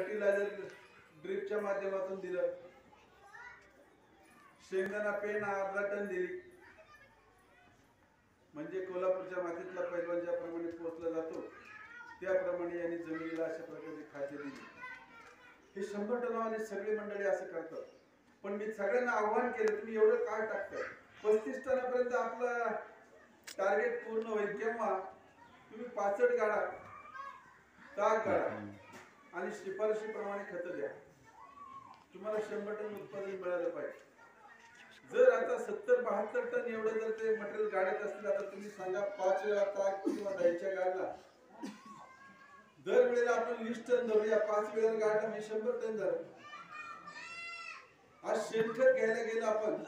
Fertiliser ड्रिपच्या माध्यमातून दिलं, शेंगदाणा पेन अर्धा टन दिली. म्हणजे कोल्हापूरच्या मातीतला पैलवान ज्याप्रमाणे पोचला जातो त्याप्रमाणे यांनी जमिनीला अशा प्रकारे खाते दिली. हे 100 टनावाने सगळी मंडळी असं करतात. पण मी सगळ्यांना आव्हान केलं, तुम्ही एवढं काय टाकताय? 35 टनापर्यंत आपलं टार्गेट पूर्ण होईल. केव्हा? तुम्ही 65 गाडा, ताक गाडा आणि शिफारशीप्रमाणे खतं द्या. तुम्हाला 100 टन उत्पादन मिळालं पाहिजे. जर आता 70-72 टन एवढं जर ते मटेरियल गाडत असतील, आता तुम्ही सांगा 5 वेळा ताक किंवा दह्याच्या गाडला दर वेळेला आपण 20 टन धरूया, 5 वेळेला गाडला मी 100 टन धरू. आज शेणखत घ्यायला गेलं आपण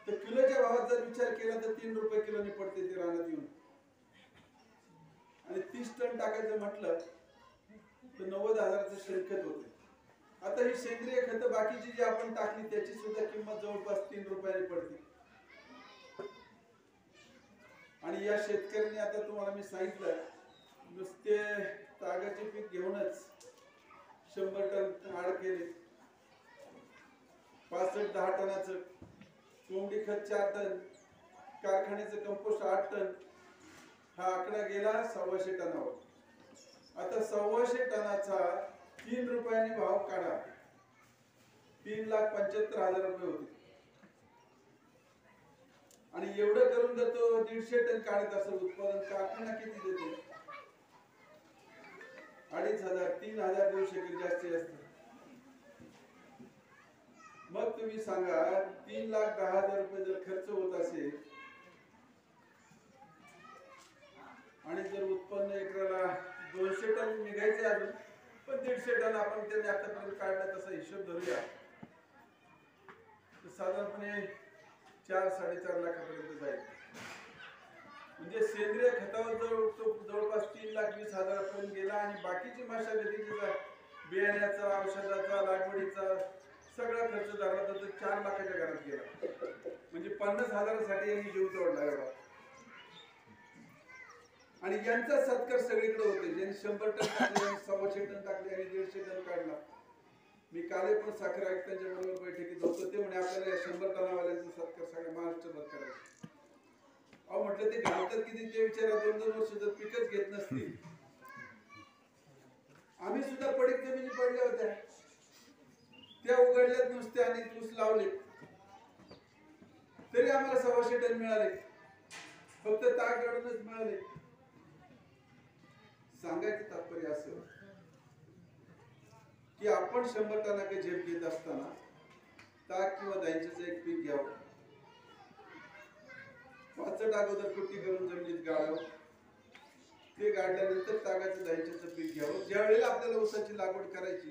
तर किलोच्या भावात जर विचार केला तर 3 रुपये किलोने पडते ते रानात येऊन. आणि 30 टन टाकायचं म्हटलं तर 90,000चं शेणखत होते. आता ही सेंद्रिय खतं बाकीची जी आपण टाकली त्याची सुद्धा किंमत जवळपास 3 रुपयाने पडते. आणि या शेतकऱ्यांनी आता तुम्हाला मी सांगितलं नुसते तागाचे पीक घेऊनच 100 टन आड केले, 65-10 टनाचं कोंबडी खत 4 टन, कारखान्याचं कंपोस्ट 8 टन. हा आकडा गेला 125 टनावर. आता 125 टनाचा 3 रुपयाने भाव काढा, 3,75,000 रुपये होते. आणि एवढं करून जर तो 150 टन काढत असेल उत्पादन, कारखाना किती देतो? 2,500, 3,000 देऊ शकेल जास्तीत जास्त. मग तुम्ही सांगा 3,10,000 रुपये जर खर्च होत असेल आणि जर उत्पन्न एकराला 200 टन निघायचे अजून, पण 150 टन आपण त्यांनी आतापर्यंत काढला तसा हिशोब धरूया तर साधारणपणे 4-4.5 लाखापर्यंत जाईल. म्हणजे सेंद्रिय खतावर जवळपास 3,20,000 पर्यंत गेला. आणि बाकीची मशागतीचा, बियाण्याचा, औषधाचा, लागवडीचा सगळा खर्च झाला तर 4 लाखाच्या घरात गेला. म्हणजे 50,000साठी यांनी जीव तोडला एवढा. आणि यांचा सत्कार सगळीकडे होते. ज्यांनी 100 टन टाकले, 125 टन टाकले आणि 150 टन काढला. मी काल पण साखर आयुक्तांच्या बरोबर बैठकीत होतो. ते म्हणे आपल्याला 100 टनावाल्यांचा सत्कार सगळ्या महाराष्ट्रभर करायचा. अहो म्हटलं ते घालतात किती ते विचारा. 2-2 वर्ष जर पिकच घेत नसतील. आम्ही सुद्धा पडीक जमिनी पडल्या होत्या, त्या उघडल्यात नुसत्या आणि ऊस लावले तरी आम्हाला 125 टन मिळाले. फक्त ताक काढूनच मिळाले. सांगायचं तात्पर्य असं की आपण 100 टनाचे झेप घेत असताना ताक किंवा दह्याचं एक पीक घ्यावं, 5 अगोदर कुट्टी करून जमिनीत गाडावं, ते गाडल्यानंतर तागाचं दह्याचं पीक घ्यावं. ज्या वेळेला आपल्याला ऊसाची लागवड करायची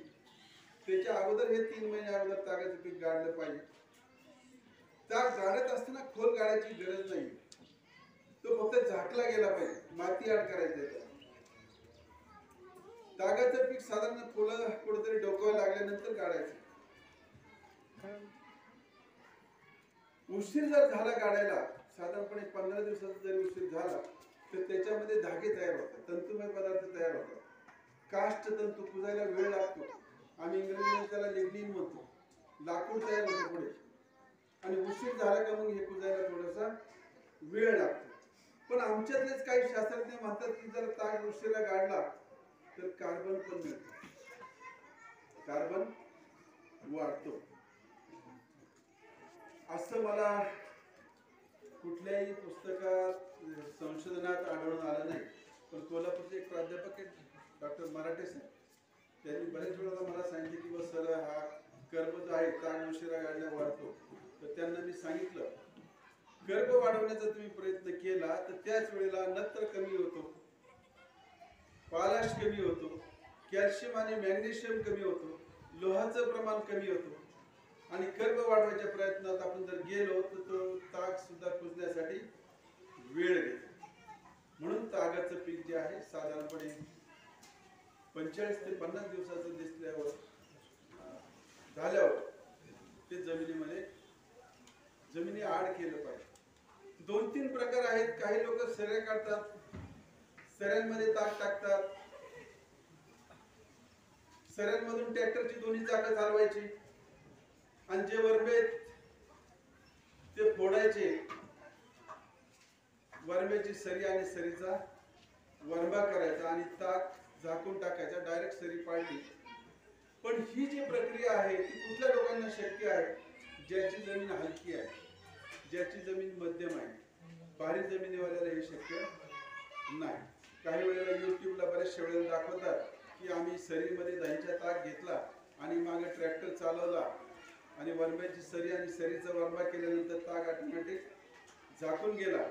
त्याच्या अगोदर हे 3 महिने अगोदर तागाचं पीक गाडलं पाहिजे. ताग गाडत असताना खोल गाडायची गरज नाही, तो फक्त झाकला गेला पाहिजे, माती आड करायचं. तागाचं पीक साधारण फुलं कुठेतरी डोकायला लागल्यानंतर काढायचं. उशीर जर झाला काढायला, साधारणपणे 15 दिवसाचा जरी उशीर झाला तर त्याच्यामध्ये धागे तयार होतात, तंतुमय पदार्थ तयार होतात. काष्ट तंतू कुजायला वेळ लागतो. आम्ही इंग्रजीमध्ये त्याला लिग्निन म्हणतो. लाकूड तयार होतं पुढे आणि उशीर झाला का मग हे कुजायला थोडासा वेळ लागतो. पण आमच्यातलेच काही शास्त्रज्ञ म्हणतात की जर ताग उशिरा काढला तर कार्बन पण मिळतो, कार्बन वाढतो. असं मला कुठल्याही पुस्तकात संशोधनात आढळून आलं नाही. पण कोल्हापूरचे एक प्राध्यापक आहेत डॉक्टर मराठे साहेब, त्यांनी बरेच वेळा मला सांगितले की सर हा कर्ब जो आहे ताग उशिरा काढल्या वाढतो. तर त्यांना मी सांगितलं गर्भ वाढवण्याचा तुम्ही प्रयत्न केला तर त्याच वेळेला नत्र कमी होतो, पालाश कमी होतो, कॅल्शियम आणि मॅग्नेशियम कमी होतो, लोहाचं प्रमाण कमी होतो. आणि गर्भ वाढवायच्या प्रयत्नात आपण जर गेलो तर तो ताग सुद्धा कुजण्यासाठी वेळ घेतो. म्हणून तागाचं पीक जे आहे साधारणपणे 45 ते 50 दिवसाचं दिसल्यावर झाल्यावर ते जमिनी आड केलं पाहिजे. 2-3 प्रकार आहेत. काही लोक सऱ्या काढतात, सऱ्यांमध्ये ताक टाकतात, सऱ्यांमधून ट्रॅक्टरची दोन्ही चाकं चालवायची आणि जे वरबे ते फोडायचे. वरब्याची सरी आणि सरीचा वरबा करायचा आणि ताक झाकून टाकायचा. डायरेक्ट सरी पाडली. पण ही जी प्रक्रिया आहे ती कुठल्या लोकांना शक्य आहे? ज्याची जमीन हलकी आहे, ज्याची जमीन मध्यम आहे. भारी जमिनीवाल्याला हे शक्य नाही. काही वेळेला युट्यूबला बरेचशा वेळेला दाखवतात की आम्ही सरीमध्ये दह्याचा ताक घेतला आणि मागे ट्रॅक्टर चालवला आणि वरब्याची सरी आणि सरीचा वरबा केल्यानंतर ताक ऑटोमॅटिक झाकून गेला.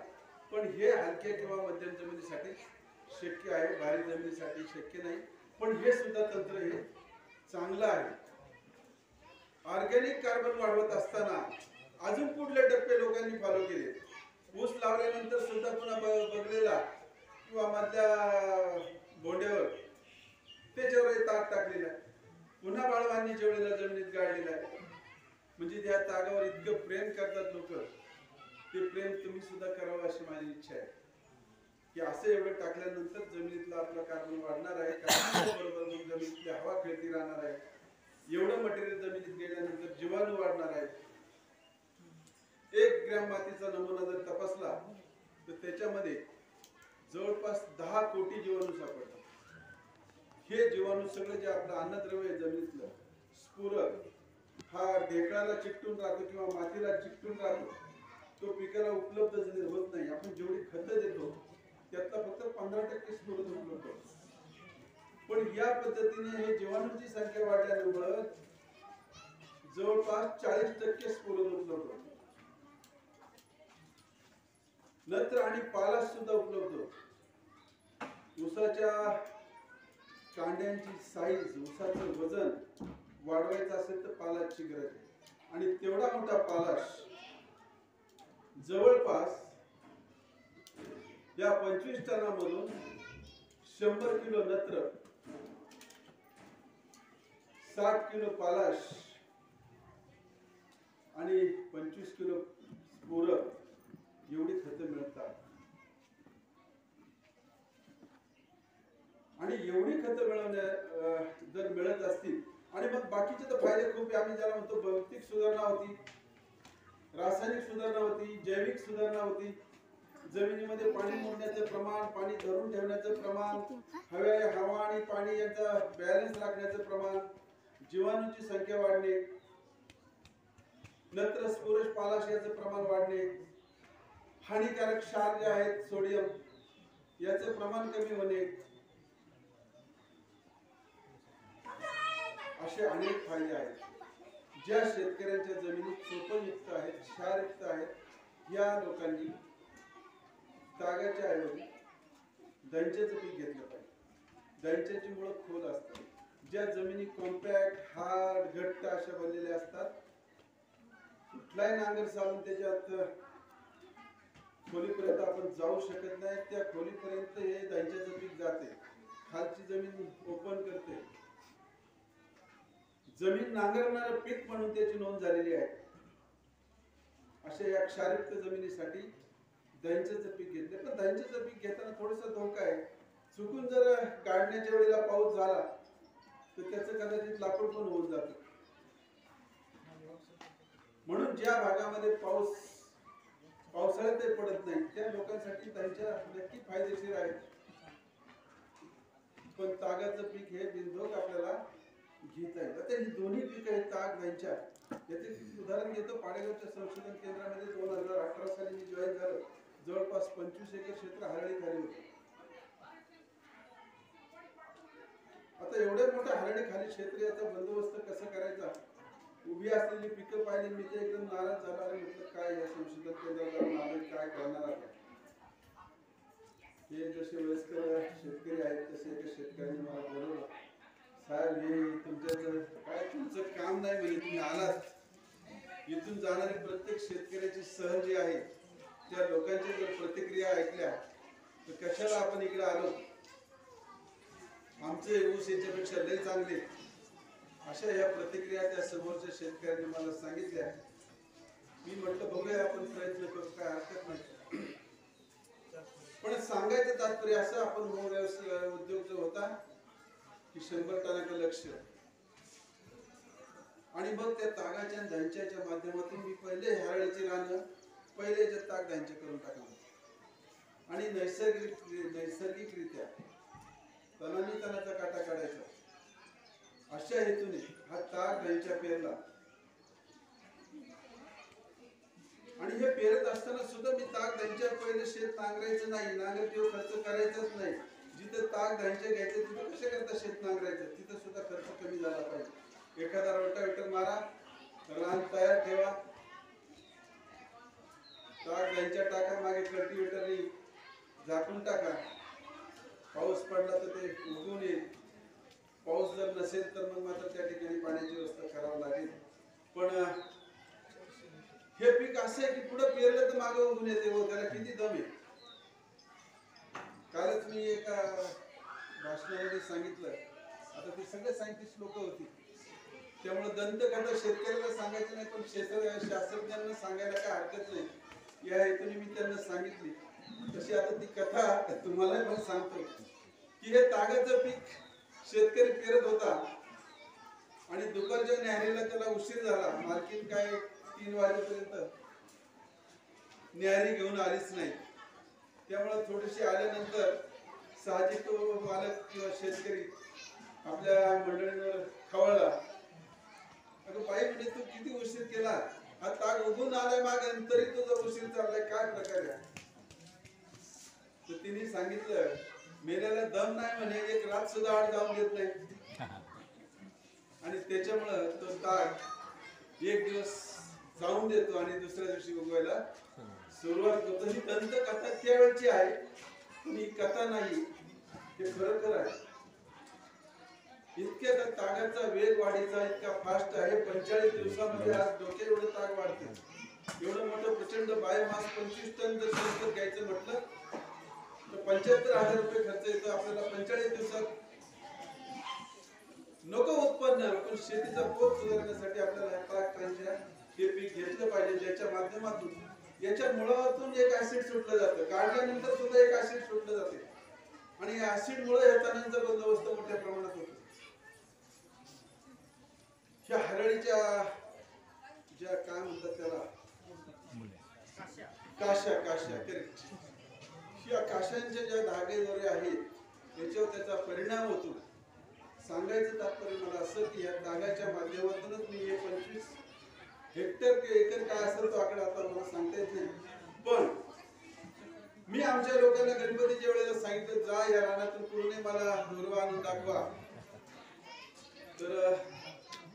पण हे हलक्या किंवा मध्यम जमिनीसाठी शक्य आहे, भारी जमिनीसाठी शक्य नाही. पण हे सुद्धा तंत्र हे चांगलं आहे. ऑर्गॅनिक कार्बन वाढवत असताना अजून कुठले टप्पे लोकांनी फॉलो केले? ऊस लावल्यानंतर सुद्धा पुन्हा बगलेला किंवा मधल्या बोंड्यावर त्याच्यावर ताक टाकलेला आहे. पुन्हा बाळवांनी जेवढेला जमिनीत गाडलेला आहे. म्हणजे त्या तागावर इतकं प्रेम करतात लोक. ते प्रेम तुम्ही सुद्धा करावं अशी माझी इच्छा आहे की असं एवढं टाकल्यानंतर जमिनीतला आपला कार्बन वाढणार आहे. बरोबर मग जमिनीतली हवा खेळती राहणार आहे. एवढं मटेरियल जमिनीत गेल्यानंतर जीवाणू वाढणार आहे. 1 ग्रॅम मातीचा नमुना जर तपासला तर त्याच्यामध्ये जवळपास 10 कोटी जीवाणू सापडतात. हे जीवाणू सगळं जे आपलं अन्नद्रव्य आहे जमिनीतलं स्फुरक हा ढेकळाला चिकटून राहतो किंवा मातीला चिकटून राहतो. तो पिकाला उपलब्ध होत नाही. आपण जेवढी खतं देतो त्यातला फक्त 15% स्फुरक उपलब्ध होतो. पण या पद्धतीने हे जीवाणूंची संख्या वाढल्यामुळे जवळपास 40% स्फुरद उपलब्ध होतो. नत्र आणि पालाश सुद्धा उपलब्ध होतो. ऊसाच्या कांड्यांची साईज, ऊसाचं वजन वाढवायचं असेल तर पालाशची गरज आहे. आणि तेवढा मोठा पालाश जवळपास या 25 टनामधून 100 किलो नत्र, 60 किलो पालाश आणि 25 किलो स्फुरक एवढी खतं मिळतात. आणि एवढी खतं जर मिळत असतील आणि मग बाकीचे तर फायदे खूप. आम्ही ज्याला म्हणतो भौतिक सुधारणा होती, रासायनिक सुधारणा होती, जैविक सुधारणा होती. जमिनीमध्ये पाणी मुरण्याचं प्रमाण, पाणी धरून ठेवण्याचं प्रमाण, हवा आणि पाणी यांचा बॅलन्स राखण्याचं प्रमाण, जीवाणूंची संख्या वाढणे, नत्र स्फुरद पालाश याचं प्रमाण वाढणे, हानिकारक क्षार जे आहेत सोडियम याचं प्रमाण कमी होणे, असे अनेक फायदे आहेत. ज्या शेतकऱ्यांच्या जमिनी चोपनयुक्त आहेत, क्षारयुक्त आहेत, या लोकांनी तागाच्या ऐवजी दंच्याचं पीक घेतलं पाहिजे. दंच्याची मुळं खोल असतात. ज्या जमिनी कॉम्पॅक्ट, हार्ड, घट्ट अशा बनलेल्या असतात, कुठलाही नांगर चालून त्याच्यात खोलीपर्यंत आपण जाऊ शकत नाही. त्या खोलीपर्यंत हे दंच्याचं पीक जाते. खालची जमीन ओपन करते. जमीन नांगरणारं पीक म्हणून त्याची नोंद झालेली आहे. अशा या क्षारयुक्त जमिनीसाठी दंच्याचं पीक घेतले. पण दंच्याचं पीक घेताना थोडासा धोका आहे. चुकून जर काढण्याच्या वेळेला पाऊस झाला तर त्याचं कदाचित लाकूड पण होऊन जातं. म्हणून ज्या भागामध्ये पावसाळ्यात पडत नाही त्या लोकांसाठी दंच्या नक्की फायदेशीर आहे. पण तागाचं पीक हे बिनधोक आपल्याला घेता येईल. आता ही दोन्ही पीक आहेत, ताग, दंच्या. याचे उदाहरण घेतो. पाडेगावच्या संशोधन केंद्रामध्ये 2018 साली मी जॉईन झालो. जवळपास 25 एकर क्षेत्र हरळी खाली होते. आता एवढ्या मोठ्या हरळी खाली क्षेत्र, याचा बंदोबस्त कसा करायचा? उभी असलेली पिकं पाहिली मी ते एकदम नाराज झाला. आणि म्हटलं काय या संशोधन केंद्राला काय करणार आता? हे जसे वयस्कर शेतकरी आहेत तसे एका शेतकऱ्यांनी मला बोलवलं, साहेब हे तुमचं काय, तुमचं काम नाही म्हणजे तुम्ही आलात. इथून जाणारी प्रत्येक शेतकऱ्याची सहल जी आहे त्या लोकांच्या जर प्रतिक्रिया ऐकल्या तर कशाला आपण इकडे आलो, आमचे ऊस याच्यापेक्षा लय चांगले, अशा या प्रतिक्रिया त्या समोरच्या शेतकऱ्यांनी मला सांगितल्या. मी म्हटलं बघूया आपण प्रयत्न करू, काय हरकत नाही. पण सांगायचं तात्पर्य असं, आपण व्यवसाय उद्योग जो होता की 100 टनाचं लक्ष्य आणि मग त्या तागाच्या आणि धांच्याच्या माध्यमातून मी पहिले हरळीची रानं पहिले याच्यात ताग धांचे करून टाकणार आणि नैसर्गिकरित्या तणांनी तणाचा काटा काढायचा अशा हेतूने हा ताग धांच्या पेरला. आणि हे पेरत असताना सुद्धा मी ताग धांच्या पहिले शेत नांगरायचं नाही, नांगरतीवर खर्च करायचाच नाही. जिथं ताग धांच्या घ्यायचं तिथं कशा करता शेत नांगरायचं, तिथं सुद्धा खर्च कमी झाला पाहिजे. एखादा रोटावेटर मारा, रान तयार ठेवा, ताग धांच्या टाका, मागे कल्टिवेटरने झाकून टाका. पाऊस पडला तर ते उगवून येईल. पाऊस जर नसेल तर मग मात्र त्या ठिकाणी पाण्याची व्यवस्था करावी लागेल. पण हे पीक असं आहे की पुढे पेरलं तर मागे उगवून येते व त्याला किती दम आहे. कालच मी एका भाषणामध्ये सांगितलं, आता ते सगळे सायंटिस्ट लोक होती त्यामुळे दंतकथा शेतकऱ्याला सांगायचं नाही, पण शास्त्रज्ञांना सांगायला काय हरकत नाही या हेतूने मी त्यांना सांगितली. तशी आता ती कथा तुम्हाला पण सांगतो की हे तागाचं पीक शेतकरी पेरत होता आणि दुपारच्या न्याहारीला त्याला उशीर झाला. मालकीन काय 3 वाजेपर्यंत न्याहारी घेऊन आलीच नाही. त्यामुळे थोडीशी आल्यानंतर साहजिक तो मालक किंवा शेतकरी आपल्या मंडळीवर खवळला. अगं बाई म्हणजे तू किती उशीर केला, हा ताग उगून आलाय मागे तरी तुझा उशीर चाललाय, काय प्रकार आहे. तर तिने सांगितलं मेल्याला दम नाही म्हणे, एक रात सुद्धा आड जाऊन देत नाही. आणि त्याच्यामुळं तो ताग एक दिवस जाऊन देतो आणि दुसऱ्या दिवशी उगवायला सुरुवात होतो. ही दंत कथा त्यावेळची आहे, पण ही कथा नाही, हे खरोखर आहे. इतक्या त्या तागाचा वेग वाढीचा इतका फास्ट आहे. 45 दिवसामध्ये आज डोके एवढं ताग वाढते. एवढं मोठं प्रचंड बायोमास 25 टन जर शेतकरी घ्यायचं म्हटलं तर 75,000 रुपये खर्च येतो आपल्याला 45 दिवसात. नको उत्पन्न, पण शेतीचा पोत सुधारण्यासाठी आपल्याला तागांच्या हे पीक घेतलं पाहिजे, ज्याच्या माध्यमातून याच्या मुळातून एक ऍसिड सुटलं जातं. काढल्यानंतर सुद्धा एक ऍसिड सुटलं जाते आणि या ऍसिड मुळे या तणांचा बंदोबस्त मोठ्या प्रमाणात होतो. ह्या हरळीच्या ज्या काय म्हणतात त्याला काश्या करेक्ट, ह्या काश्यांच्या ज्या धागे दोरे आहेत याच्यावर त्याचा परिणाम होतो. सांगायचं तात्पर्य मला असं की या धाग्याच्या माध्यमातूनच मी हे 25 हेक्टर किंवा एकर काय असेल तो आकडा आता मला सांगता येत नाही, पण मी आमच्या लोकांना गणपतीच्या वेळेला सांगितलं जा या रानातून पूर्ण मला दुर्वा आणून दाखवा. तर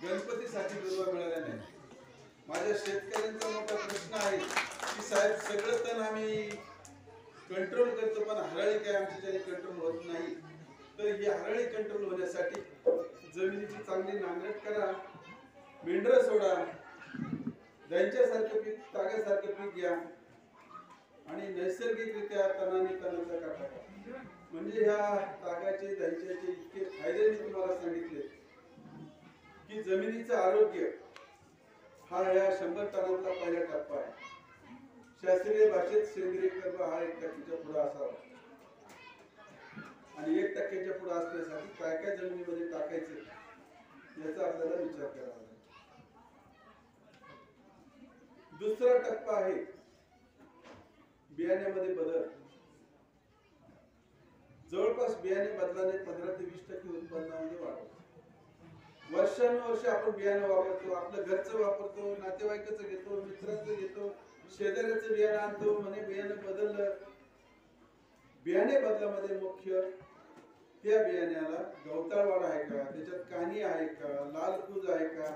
गणपतीसाठी दुर्वा मिळाला नाही. माझ्या शेतकऱ्यांचा मोठा प्रश्न आहे की साहेब सगळं तण आम्ही कंट्रोल करतो पण हरळी काय आमच्याच्याने कंट्रोल होत नाही. तर ही हरळी कंट्रोल होण्यासाठी जमिनीची चांगली नांगरट करा, मेंढर सोडा, त्यांच्यासारखं पीक तागासारखं पीक घ्या आणि नैसर्गिकरित्या तणाने तणाचा काटा करा. म्हणजे ह्या तागाचे त्यांच्याचे इतके फायदे मी तुम्हाला सांगितले की जमिनीचं आरोग्य हा या 100 टनातला पहिला टप्पा आहे. शास्त्रीय भाषेत सेंद्रिय कर्ब हा 1% पुढे असावा आणि 1% पुढे असण्यासाठी काय काय जमिनीमध्ये टाकायचं याचा आपल्याला विचार करावा लागेल. दुसरा टप्पा आहे बियाण्यामध्ये बदल. जवळपास बियाणे बदलाने 15 ते 20% उत्पन्नामध्ये वाढ होते. वर्षानुवर्ष आपण बियाणं वापरतो, आपलं घरचं वापरतो, नातेवाईकाचं घेतो, मित्राचं घेतो, शेजाऱ्याचं बियाणं आणतो, म्हणे बियाणं बदललं. बियाणे बदलामध्ये मुख्य त्या बियाण्याला गवताळ वाढ आहे का, त्याच्यात कानी आहे का, लाल कूज आहे का,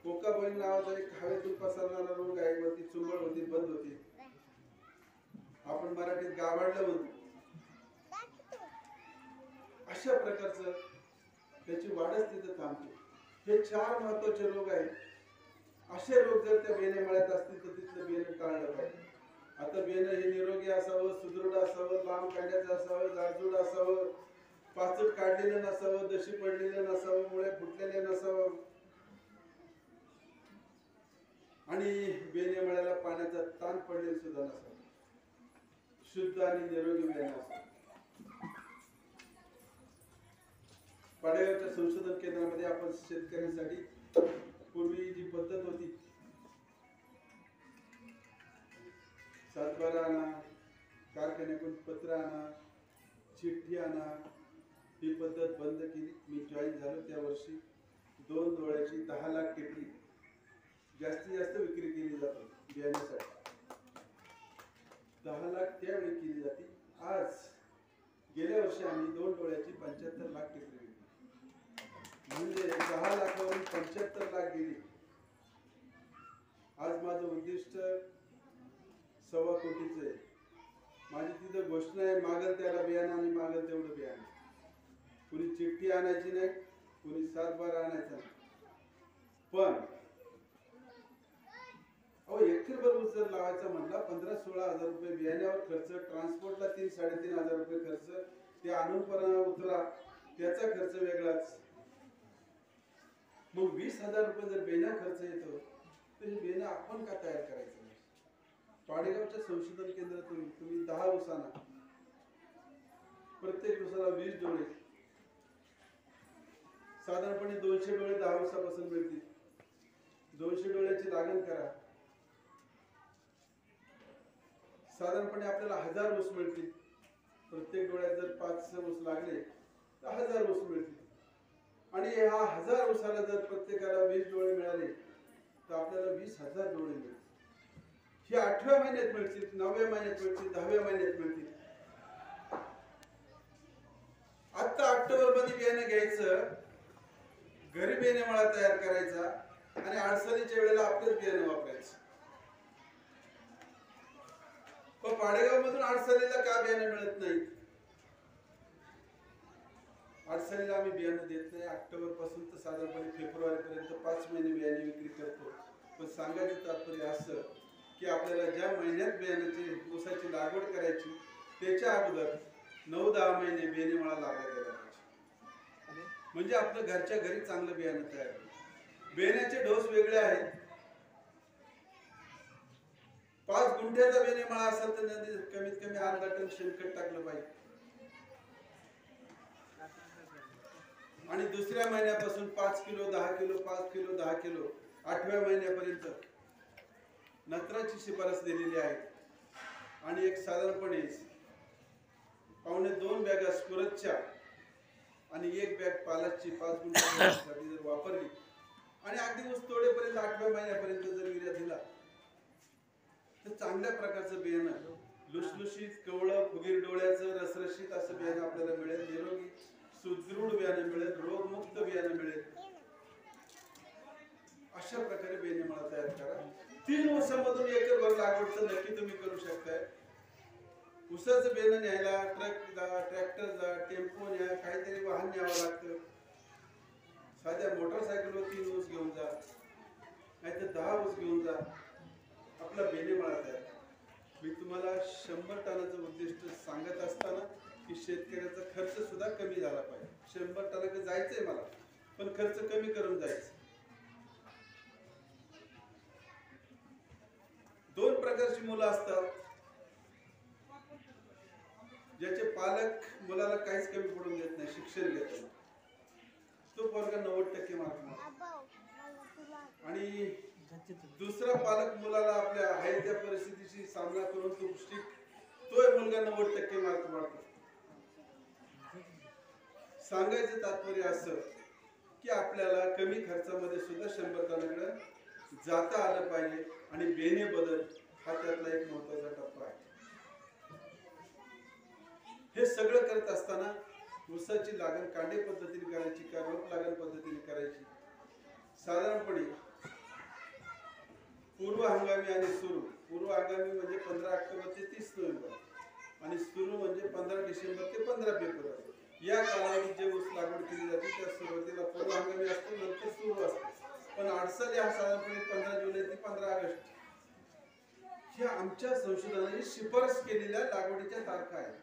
कोकाबॉईल नावाचा एक हवेतून पसरणारा रोग आहे, वरती चुंबळ होती, बंद होती, आपण मराठीत गावाडलं म्हणतो. अशा प्रकारचं त्याची वाढच तिथं थांबते. हे 4 महत्वाचे रोग आहेत. असे रोग जर त्या बियाणे मळ्यात असतील तर तिथलं बियाणं टाळलं पाहिजे. आता बियाणं हे निरोगी असावं, सुदृढ असावं, लांब कांड्याचं असावं, जाडजूड असावं, पाचट काढलेलं नसावं, दशी पडलेलं नसावं, मुळे फुटलेले नसावं आणि बियाणे मळ्याला पाण्याचा ताण पडलेला सुद्धा नसावा. शुद्ध आणि निरोगी बियाणं असावं. पाडेगावच्या संशोधन केंद्रामध्ये आपण शेतकऱ्यांसाठी पूर्वी जी पद्धत होती, 7/12 आणा, कारखान्याकडून पत्र आणा, चिठ्ठी आणा, ही पद्धत बंद केली. मी जॉईन झालो त्या वर्षी 2 डोळ्याची 10 लाख टेकडी जास्तीत जास्त विक्री केली जाते बियाण्यासाठी. 10 लाख त्यावेळी केली जाते. आज गेल्या वर्षी आम्ही 2 डोळ्याची 75 लाख टेकडी विकली. म्हणजे 10 लाखावरून 75 लाख गेली. आज माझं उद्दिष्ट 1.25 कोटीचं आहे. माझी तिथं घोषणा आहे, मागल त्याला बियाणं आणि मागल तेवढं बियाणं. कुणी चिठ्ठी आणायची नाही, कुणी 7/12 आणायचं नाही. पण अहो एकरभर ऊस जर लावायचा म्हटला 15-16 हजार रुपये बियाण्यावर खर्च, ट्रान्सपोर्टला 3-3.5 हजार रुपये खर्च, ते आणून परत उतरा त्याचा खर्च वेगळाच. मग 20,000 रुपये जर बेण्या खर्च येतो तर हे बेणं आपण का तयार करायचं? पाडेगावच्या संशोधन केंद्रातून तुम्ही 10 ऊस आणा, प्रत्येक ऊसाला 20 डोळे, साधारणपणे 200 डोळे 10 ऊसापासून मिळतील. 200 डोळ्याची लागण करा, साधारणपणे आपल्याला 1000 ऊस मिळतील. प्रत्येक डोळ्यात जर 5 ऊस लागले तर 1000 ऊस मिळतील. आणि ह्या 1000 ऊसाला जर प्रत्येकाला 20 डोळे मिळाले तर आपल्याला 20,000 डोळे मिळतील. हे 8व्या महिन्यात मिळतील, 9व्या महिन्यात मिळतील, 10व्या महिन्यात मिळतील. आता ऑक्टोबर मध्ये बियाणं घ्यायचं, घरी बियाणेमाळा तयार करायचा आणि अडचणीच्या वेळेला आपलंच बियाणं वापरायचं. पण पाडेगाव मधून अडचणीला का बियाणं मिळत नाही? अडचणीला आम्ही बियाणं देत नाही. ऑक्टोबर पासून तर साधारणपणे फेब्रुवारी पर्यंत 5 महिने बियाणे विक्री करतो. पण सांगायचं तात्पर्य असं की आपल्याला ज्या महिन्यात बियाण्याची ऊसाची लागवड करायची त्याच्या अगोदर 9-10 महिने बियाणेमाळा लागला गेला पाहिजे. म्हणजे आपलं घरच्या घरी चांगलं बियाणं तयार होईल. बियाण्याचे डोस वेगळे आहेत. 5 गुंठ्याचा बियाणेमाळा असेल तर कमीत कमी अर्धा टन शेणखत टाकलं पाहिजे. आणि दुसऱ्या महिन्यापासून 5 किलो 10 किलो 5 किलो 10 किलो 8व्या महिन्यापर्यंत नत्राची शिफारस दिलेली आहे. आणि एक साधारणपणे 1.25 बॅगा स्पुरतच्या आणि 1 बॅग पालाची 5 गुंठ्यासाठी जर वापरली आणि अगदी ऊस तोडेपर्यंत 8व्या महिन्यापर्यंत जर युरिया दिला तर चांगल्या प्रकारचं बियाणं, लुसलुशीत कवळं फुगीर डोळ्याचं रसरशीत असं बियाणं आपल्याला मिळेल. निरोगी सुदृढ बियाणं मिळेल, रोगमुक्त बियाणं मिळेल. अशा प्रकारे बियाणेमाळा तयार करा. 3 ऊसामधून एकरभर लागवड तर नक्की तुम्ही करू शकताय. ऊसाचं बियाणं न्यायला ट्रक जा, ट्रॅक्टर जा, टेम्पो न्या, काहीतरी वाहन न्यावं लागतं. साध्या मोटरसायकलवर 3 ऊस घेऊन जा, नाहीतर 10 ऊस घेऊन जा, आपला बियाणेमाळा तयार. मी तुम्हाला 100 टनाचं उद्दिष्ट सांगत असताना की शेतकऱ्याचा खर्च सुद्धा कमी झाला पाहिजे. 100 टनाकडे जायचंय मला, पण खर्च कमी करून जायचं. 2 प्रकारची मुलं असतात. ज्याचे पालक मुलाला काहीच कमी पडून देत नाही, शिक्षण घेतात. तो पोरगा 90% मार्क मारतो. आणि दुसरा पालक मुलाला आपल्या आहे त्या परिस्थितीशी सामना करून तो मुलगा 90% मार्क मारतो. सांगायचं तात्पर्य असं की आपल्याला कमी खर्चामध्ये सुद्धा 100 टनाकडे जाता आलं पाहिजे. आणि बेणे बदल हा त्यातला एक महत्वाचा टप्पा आहे. हे सगळं करत असताना ऊसाची लागण कांडे पद्धतीने करायची का रोप लागण पद्धतीने करायची? साधारणपणे पूर्व हंगामी आणि सुरू. पूर्व हंगामी म्हणजे 15 ऑक्टोबर ते 30 नोव्हेंबर आणि सुरू म्हणजे 15 डिसेंबर ते 15 फेब्रुवारी. या कालावधीत जे ऊस लागवड केली जाते त्या सुरुवातीला पूर्व हंगामी असतो, नंतर सुरू असतो. पण अडचण हा साधारणपणे 15 जुलै ते 15 ऑगस्ट ह्या आमच्या संशोधनाने शिफारस केलेल्या लागवडीच्या तारखा आहेत.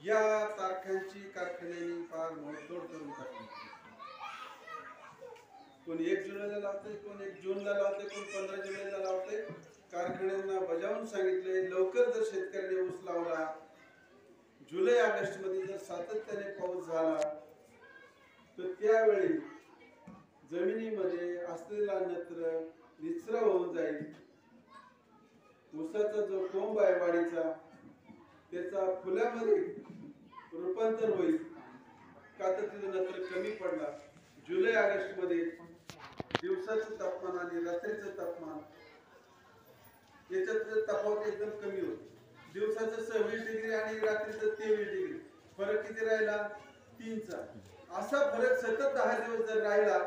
या तारखांची कारखान्यांनी फार मोडतोड करून टाकली. कोण 1 जुलैला लावते, कोण 1 जूनला लावते, कोण 15 जुलैला लावते. कारखान्यांना बजावून सांगितले लवकर जर शेतकऱ्याने ऊस लावला, जुलै ऑगस्ट मध्ये जर सातत्याने पाऊस झाला तर त्यावेळी जमिनीमध्ये असलेला नत्र निचरा होऊन जाईल. ऊसाचा जो कोंब आहे वाढीचा त्याचा फुलामध्ये रूपांतर होईल का तर तिथं नत्र कमी पडला. जुलै ऑगस्ट मध्ये दिवसाचं तापमान आणि रात्रीचं तापमान याच्यात तफावत एकदम कमी होती. दिवसाचं 26 डिग्री आणि रात्रीचं 23 डिग्री फरक किती राहिला 3चा. असा फरक सतत 10 दिवस जर राहिला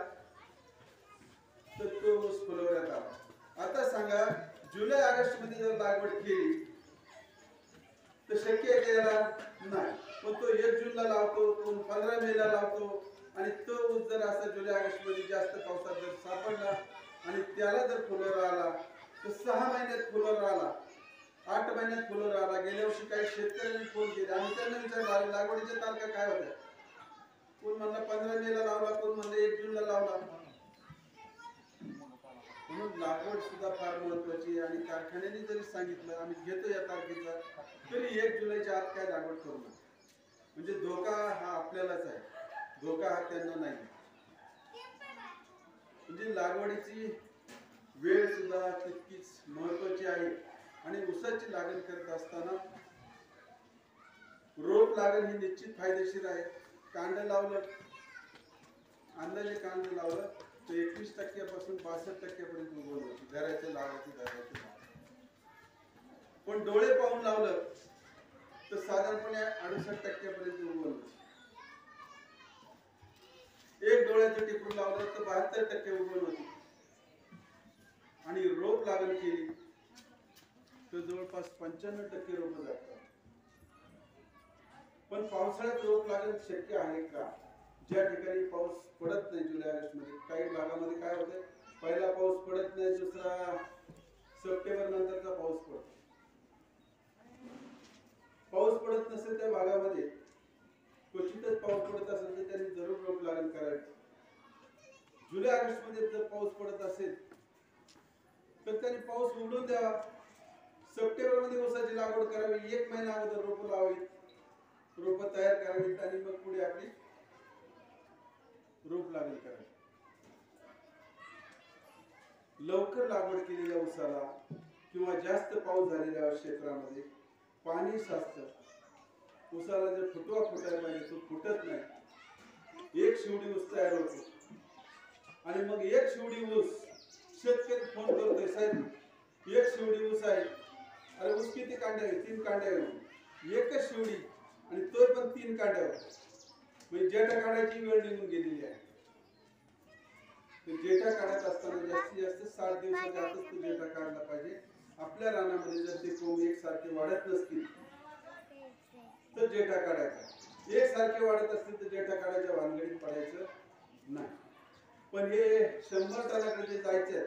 तर तो ऊस फुलवण्यात आला. आता सांगा जुलै ऑगस्ट मध्ये जर लागवड केली तर शक्य आहे याला नाही. पण तो 1 जूनला लावतो, कोण 15 मेला लावतो आणि तो ऊस जर असा जुलै ऑगस्ट मध्ये जास्त पावसात जर सापडला आणि त्याला जर फुलोरा आला तर 6 महिन्यात फुलोरा आला, 8 महिन्यात फुलोरा आला. गेल्या वर्षी काही शेतकऱ्यांनी फोन केले आणि त्यांना विचारलं लागवडीच्या तारखा काय होत्या. कोण म्हणला 15 मेला लावला, कोण म्हणलं 1 जूनला लावला. म्हणून लागवड सुद्धा फार महत्वाची आहे आणि कारखान्याने जरी सांगितलं आम्ही घेतो या तारखेचा तरी 1 जुलैच्या आत काय लागवड करू नका. म्हणजे धोका हा आपल्यालाच आहे, धोका हा त्यांना नाही. म्हणजे लागवडीची वेळ सुद्धा तितकीच महत्वाची आहे. आणि ऊसाची लागण करत असताना रोप लागण ही निश्चित फायदेशीर आहे. कांड लावलं, अंदाजे कांड लावलं तर 21% पासून 62% पर्यंत उगवण होती घराच्या लावायची. पण डोळे पाहून लावलं तर साधारणपणे 68% पर्यंत उगवण होती. एक डोळ्याचं टिपून लावलं तर 72% उगवण होती. आणि रोप लागण केली तर जवळपास 95% रोप जातात. पण पावसाळ्यात रोप लागण शक्य आहे का. ज्या ठिकाणी पाऊस पडत नाही जुलै ऑगस्ट मध्ये, काही भागामध्ये काय होते पहिला पाऊस पडत नाही, दुसरा सप्टेंबर नंतरचा पाऊस पडतो. पाऊस पडत नसेल त्या भागामध्ये क्वचितच पाऊस पडत असेल तर त्यांनी जरूर रोप लागण करावी. जुलै ऑगस्ट मध्ये जर पाऊस पडत असेल तर त्यांनी पाऊस उघडून द्यावा. सप्टेंबर मध्ये ऊसाची लागवड करावी, 1 महिना अगोदर रोप लावावी, रोप तयार करावीत आणि मग पुढे आपली रोप लागण करावी. लवकर लागवड केलेल्या ऊसाला किंवा जास्त पाऊस झालेल्या क्षेत्रामध्ये पाणी साचतं. ऊसाला जर फुटवा फुटायला पाहिजे तो फुटत नाही. एक शिवडी ऊस तयार होतो आणि मग एक शिवडी ऊस शेतकरी फोन करतोय साहेब एक शिवडी ऊस आहे. अरे ऊस किती कांड्या आहे, 3 कांड्या आहे. एकच शिवडी आणि तो पण 3 कांड्यावर. म्हणजे जेठा काढायची वेळ निघून गेलेली आहे. जेठा काढत असताना जास्तीत जास्त 60 दिवसाच्या आतच तो जेठा काढला पाहिजे. आपल्या रानामध्ये जर ते कोंब एकसारखे वाढत नसतील तर जेठा काढायचा. एकसारखे वाढत असतील तर जेठा काढायच्या भानगडीत पडायचं नाही. पण हे 100 टनाकडे जे जायचे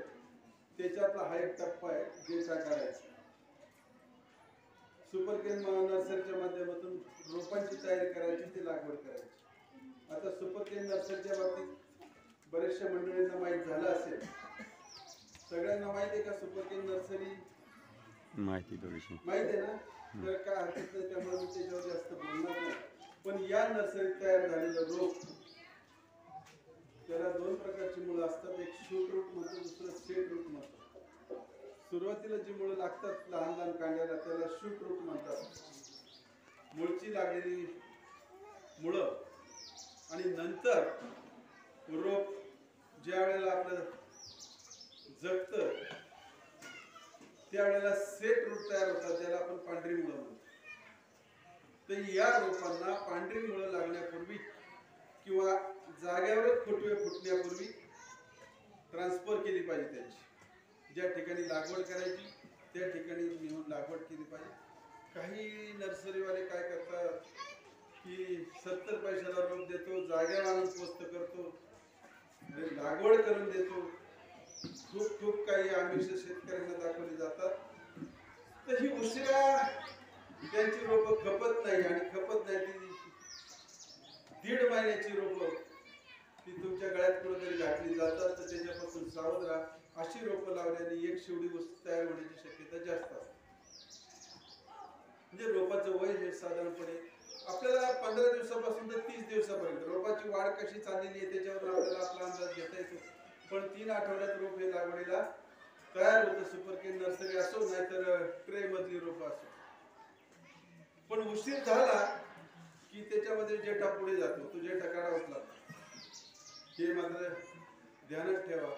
त्याच्यातला हा एक टप्पा आहे जेठा काढायचा. सुपरकेन नर्सरीच्या माध्यमातून रोपांची तयारी करायची, ती लागवड करायची. आता सुपरकेन नर्सरीच्या बाबतीत बरेचशा मंडळींना माहित झालं असेल. सगळ्यांना माहित आहे का सुपरकेन नर्सरी? माहिती थोडीशी माहित आहे ना. तर काय हरकत नाही, त्यामुळे मी त्याच्यावर जास्त बोलणार नाही. पण या नर्सरीत तयार झालेलं रोप त्याला 2 प्रकारची मुळं असतात. एक शूट रूट म्हणतो, दुसरं सेट रूट म्हणतो. सुरुवातीला जी मुळं लागतात लहान लहान कांड्याला त्याला शूट रूट म्हणतात. मूळची लागलेली मुळं आणि नंतर रोप ज्या वेळेला आपलं जगतं त्यावेळेला सेट रूट तयार होतात, त्याला आपण पांढरी मुळं म्हणतो. तर या रोपांना पांढरी मुळं लागण्यापूर्वी किंवा जाग्यावरच फुटवे फुटण्यापूर्वी ट्रान्सफर केली पाहिजे. त्यांची ज्या ठिकाणी लागवड करायची त्या ठिकाणी नेऊन लागवड केली पाहिजे. काही नर्सरीवाले काय करतात की 70 पैशाला रोप देतो, जाग्यावर आणून पोस्ट करतो, लागवड करून देतो. खूप काही आमिष शेतकऱ्यांना दाखवली जातात. तर ही उशिरा त्यांची रोप खपत नाही आणि खपत नाही ती 1.5 महिन्याची रोप ती तुमच्या गळ्यात कुठेतरी घातली जातात. तर त्याच्यापासून सावध राहा. अशी रोपं लावल्याने एक शिवडी वस्तू तयार होण्याची शक्यता जास्त असते. म्हणजे रोपाचं वय हे साधारणपणे आपल्याला 15 दिवसापासून तर 30 दिवसापर्यंत रोपाची वाढ कशी चाललेली आहे त्याच्यावर आपल्याला आपला अंदाज घेता येतो. पण 3 आठवड्यात रोप हे लागवडीला तयार होतं. सुपरकेन नर्सरी असो नाहीतर ट्रे मधली रोप असो. पण उशीर झाला की त्याच्यामध्ये जेठा पुढे जातो, तो जेठा काढावाच लागतो. हे मात्र ध्यानात ठेवा.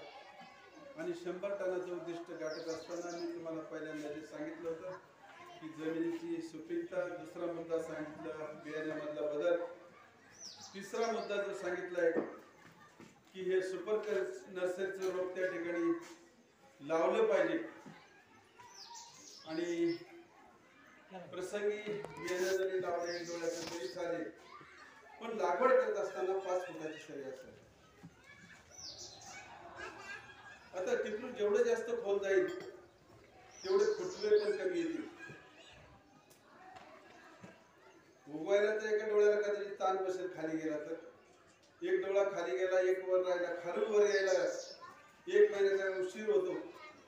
आणि 100 टनाचं उद्दिष्ट गाठत असताना मी तुम्हाला पहिल्यांदा जे सांगितलं होतं की जमिनीची सुपीकता, दुसरा मुद्दा सांगितला बियाण्यामधला बदल, तिसरा मुद्दा जो सांगितलाय की हे सुपर नर्सरीचं रोप त्या ठिकाणी लावलं पाहिजे. आणि प्रसंगी बियाणं जरी लावले डोळ्याचं तरी चालेल, पण लागवड करत असताना 5 फुटाची सरी असेल. आता टिपरू जेवढं जास्त खोल जाईल तेवढे फुटवे पण कमी येतील. उगवायला तर एका डोळ्याला कदाचित ताण बसेल खाली गेला तर, एक डोळा खाली गेला एक वर राहिला, खालून वर यायला 1 महिन्याचा उशीर होतो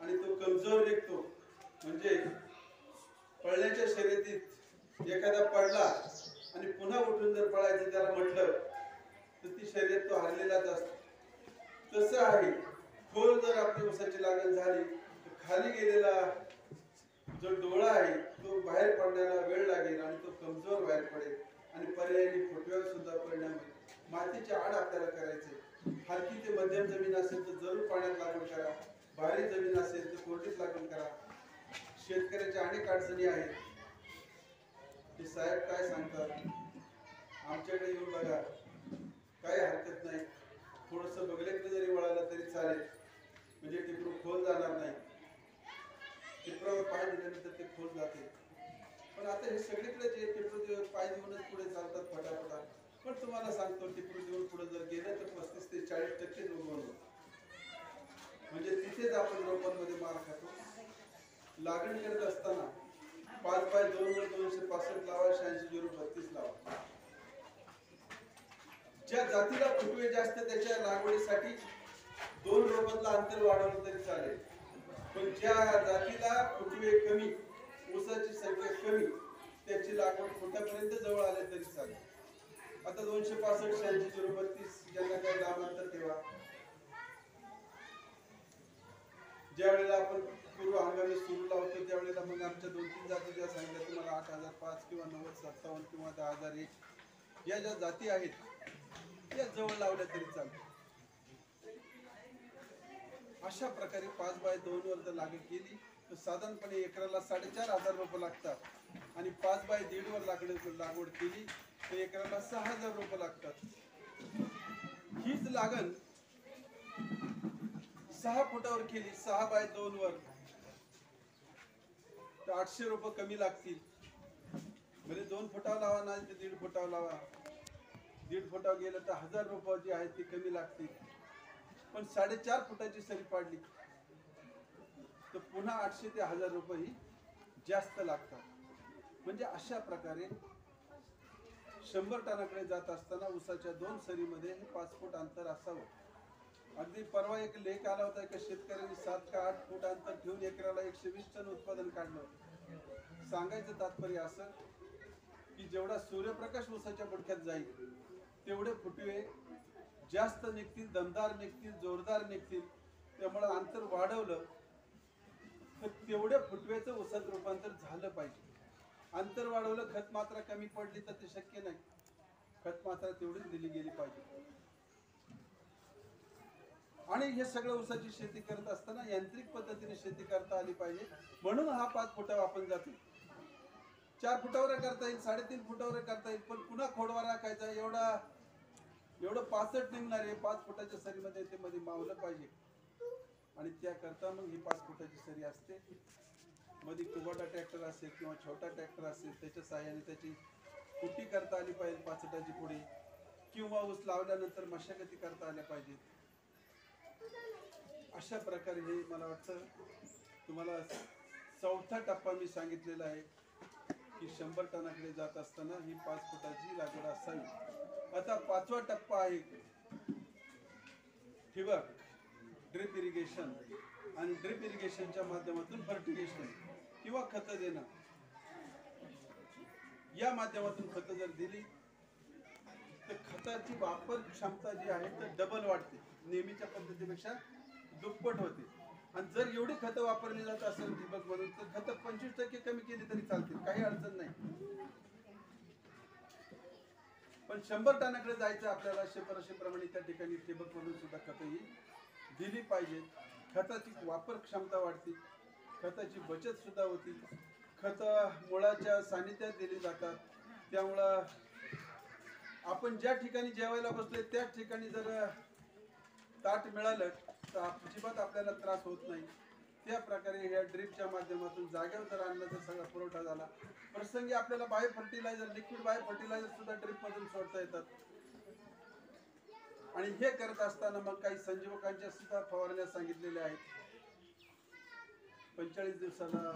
आणि तो कमजोर निघतो. म्हणजे पळण्याच्या शर्यतीत एखादा पडला आणि पुन्हा उठून जर पळायचं त्याला म्हटलं तर ती शर्यत तो हरलेलाच असतो. तसं आहे, खोल जर आपली ऊसाची लागण झाली तर खाली गेलेला जो डोळा आहे तो बाहेर पडण्याला वेळ लागेल आणि तो कमजोर बाहेर पडेल आणि पर्यायी फुटव्यावर सुद्धा परिणाम होईल. मातीची आड आपल्याला करायचे. हलकी ते मध्यम जमीन असेल तर जरूर पाण्यात लागवड करा, भारी जमीन असेल तर कोरडीत लागवड करा. शेतकऱ्याच्या अनेक अडचणी आहेत. ते साहेब काय सांगतात, आमच्याकडे येऊन बघा, काही हरकत नाही, थोडस बगलेकडे जरी वळालं तरी चालेल, म्हणजे टिपरू खोल जाणार नाही. टिपरावर पाय दिल्यानंतर ते खोल जाते. पण आता हे सगळीकडे जे टिपरू पाय देऊनच पुढे चालतात फटाफटा. पण तुम्हाला सांगतो, टिपरू देऊन पुढे जर गेलं तर 35 ते 40% उगवण होतं. म्हणजे तिथेच आपण रोपांमध्ये मार खातो. लागण करत असताना 5x2 वर 265 लावा, 86-0-32 लावा. ज्या जातीला फुटवे जास्त त्याच्या लागवडीसाठी 2 रोपांतलं अंतर वाढवलं तरी चालेल. पण ज्या जातीला फुटवे कमी, ऊसाची संख्या कमी, त्याची लागवड फुटापर्यंत जवळ आले तरी चालेल. आता 265, 86-0-32 ज्यांना काही लांब अंतर ठेवा. ज्या वेळेला आपण पूर्व हंगामी सुरू लावतो त्यावेळेला मग आमच्या 2-3 जाती ज्या सांगितल्या तुम्हाला 8005 किंवा 9057 किंवा 10001 या ज्या जाती आहेत त्या जवळ लावल्या तरी चालतात. अशा प्रकारे 5x2 वर जर लागवड केली तर साधारणपणे एकराला 4500 रुपये लागतात आणि 5x1.5 वर लागवड केली तर एकराला 6000 रुपये लागतात. हीच लागण 6 फुटावर केली 6x2 वर तर 800 रुपये कमी लागतील. म्हणजे 2 फुटावर लावा नाही तर 1.5 फुटावर लावा. 1.5 फुटावर गेलं तर 1000 रुपये जे आहेत ते कमी लागतील. पण 4.5 फुटाची सरी पाडली तर पुन्हा 800 ते 1000 रुपये ही जास्त लागतात. म्हणजे अशा प्रकारे 100 टनाकडे जात असताना ऊसाच्या 2 सरीमध्ये 5 फूट अंतर असावं. अगदी परवा एक लेख आला होता एका शेतकऱ्यांनी 7 का 8 फूट अंतर ठेवून एकराला 120 टन उत्पादन काढलं. सांगायचं तात्पर्य असं की जेवढा सूर्यप्रकाश ऊसाच्या बुडक्यात जाईल तेवढे फुटवे जास्त निघतील, दमदार निघतील, जोरदार निघतील. त्यामुळे अंतर वाढवलं तर तेवढ्या फुटव्याचं ऊसात रूपांतर झालं पाहिजे. अंतर वाढवलं, खत मात्रा कमी पडली तर ते शक्य नाही. खत मात्रा तेवढीच दिली गेली पाहिजे. आणि हे सगळं ऊसाची शेती करत असताना यांत्रिक पद्धतीने शेती करता आली पाहिजे. म्हणून हा 5 फुटावर आपण जातो. 4 फुटावर करता येईल, 3.5 फुटावर करता येईल, पण पुन्हा खोडवा राखायचा एवढं 65 निघणार आहे. 5 फुटाच्या सरीमध्ये ते मध्ये मावलं पाहिजे आणि त्याकरता मग ही 5 फुटाची सरी असते. मध्ये कुबाटा ट्रॅक्टर असेल किंवा छोटा ट्रॅक्टर असेल त्याच्या साहाय्याने त्याची कुटी करता आली पाहिजे 65ची पुढे, किंवा ऊस लावल्यानंतर मशागती करता आल्या पाहिजेत. अशा प्रकारे हे मला वाटतं तुम्हाला 4था टप्पा मी सांगितलेला आहे की 100 टनाकडे जात असताना ही 5 फुटाची लागवड असावी. आता 5वा टप्पा आहे ठिबक, ड्रिप इरिगेशन आणि ड्रिप इरिगेशनच्या माध्यमातून फर्टिगेशन किंवा खत देणं. या माध्यमातून खतं जर दिली तर खताची वापर क्षमता जी आहे तर डबल वाढते, नेहमीच्या पद्धतीपेक्षा दुप्पट होते. आणि जर एवढी खतं वापरली जात असेल ठिबक मधून तर खतं 25% कमी केली तरी चालतील, काही अडचण नाही. पण 100 टनाकडे जायचं आपल्याला. शिफारशीप्रमाणे त्या ठिकाणी ठिबक मधून सुद्धा खतं ही दिली पाहिजे. खताची वापर क्षमता वाढते, खताची बचत सुद्धा होती, खत मुळाच्या सानिध्यात दिली जातात. त्यामुळं आपण ज्या ठिकाणी जेवायला बसले त्याच ठिकाणी जर ताट मिळालं तर अजिबात आपल्याला त्रास होत नाही. त्या प्रकारे ह्या ड्रीपच्या माध्यमातून जागेवर जर अन्नाचा सगळा पुरवठा झाला, प्रसंगी आपल्याला bio fertilizer, liquid bio fertilizer सुद्धा ड्रीप मधून सोडता येतात. आणि हे करत असताना मग काही संजीवकांच्या सुद्धा फवारण्या सांगितलेल्या आहेत. 45 दिवसाला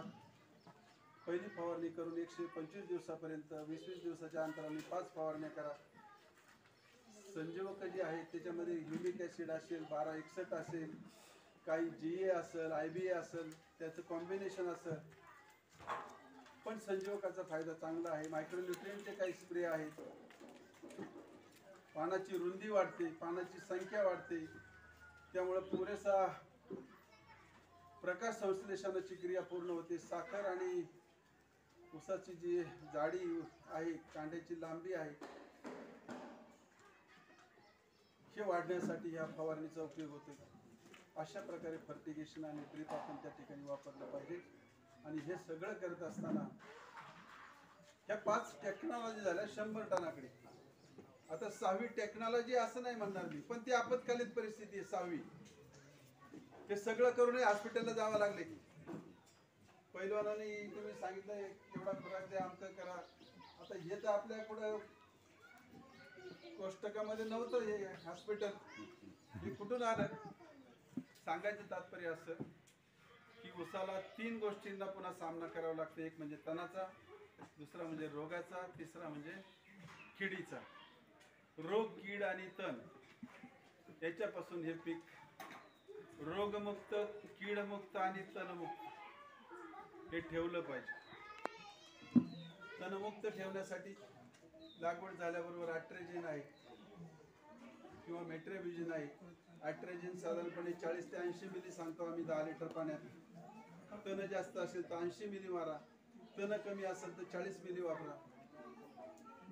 पहिली फवारणी करून 125 दिवसापर्यंत 20-20 दिवसाच्या अंतराने 5 फवारण्या करा. संजीवक जे आहेत त्याच्यामध्ये ह्युमिक ऍसिड असेल, 1261 असेल, काही GA असेल, IBA असेल, त्याचं कॉम्बिनेशन असेल. पण संजीवकाचा फायदा चांगला आहे. मायक्रोन्यूट्रिएंटचे काही स्प्रे आहेत. पानाची रुंदी वाढते, पानाची संख्या वाढते, त्यामुळे पुरेसा प्रकाश संश्लेषणाची क्रिया पूर्ण होते. साखर आणि ऊसाची जी जाडी आहे, कांड्याची लांबी आहे, हे वाढण्यासाठी या फवारणीचा उपयोग होतो. अशा प्रकारे फर्टिगेशन आणि ड्रीप आपण त्या ठिकाणी वापरलं पाहिजे. आणि हे सगळं करत असताना ह्या 5 टेक्नॉलॉजी झाल्या 100 टनाकडे. आता 6वी टेक्नॉलॉजी असं नाही म्हणणार मी, पण ती आपत्कालीन परिस्थिती आहे 6वी. ते सगळं करूनही हॉस्पिटलला जावं लागले. पैलवानांनी तुम्ही सांगितलं एवढा खुराक द्या, आमचं करा. आता हे तर आपल्या पुढं कोष्टकामध्ये नव्हतं हे हॉस्पिटल. हे कुठून आलं? सांगायचं तात्पर्य असं की उसाला 3 गोष्टींना पुन्हा सामना करावा लागतो. एक म्हणजे तणाचा, दुसरा म्हणजे रोगाचा, तिसरा म्हणजे किडीचा. रोग, कीड आणि तण याच्यापासून हे पीक रोगमुक्त, कीडमुक्त आणि तणमुक्त हे ठेवलं पाहिजे. तणमुक्त ठेवण्यासाठी लागवड झाल्याबरोबर ॲट्रेजिन आहे किंवा मेट्रेबिजिन आहे. ॲट्रेजिन साधारणपणे 40 ते 80 मिली सांगतो आम्ही 10 लिटर पाण्यात. तण जास्त असेल तर 80 मिली मारा, तण कमी असेल तर 40 मिली वापरा.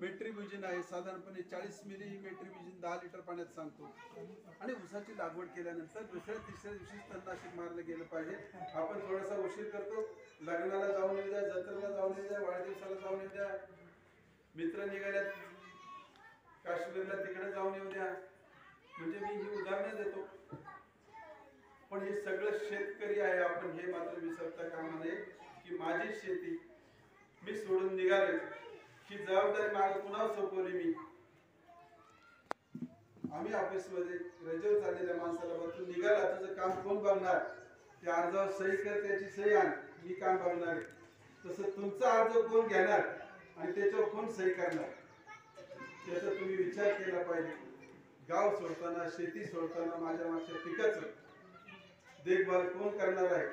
मेट्रिब्युजिन आहे, साधारणपणे 40 मिली मेट्रिब्युजिन 10 लिटर पाण्यात सांगतो. आणि ऊसाची लागवड केल्यानंतर दुसऱ्या तिसऱ्या दिवशी तणनाशक मारलं गेलं पाहिजे. आपण थोडासा उशीर करतो. लग्नाला जाऊन येऊ द्या, जत्रेला जाऊन येऊ द्या, वाढदिवसाला जाऊन येऊ द्या, मित्र निघाल्यात काश्मीरला तिकडे जाऊन येऊ द्या, म्हणजे मी ही उदाहरणं देतो. पण हे सगळं शेतकरी आहे. आपण हे मात्र विसरता कामा नये की माझी शेती मी सोडून निघाले, ही जबाबदारी मागे पुन्हा सोपवली मी. आम्ही ऑफिसमध्ये रजेवर चाललेल्या माणसाला बघतो, निघाला तुझं काम कोण बघणार? त्या अर्जावर सही कर, त्याची सही आण, मी काम बघणार. तसं तुमचा अर्ज कोण घेणार आणि त्याच्यावर कोण सही करणार याचा तुम्ही विचार केला पाहिजे. गाव सोडताना, शेती सोडताना माझ्या मागच्या पिकाचं देखभाल कोण करणार आहे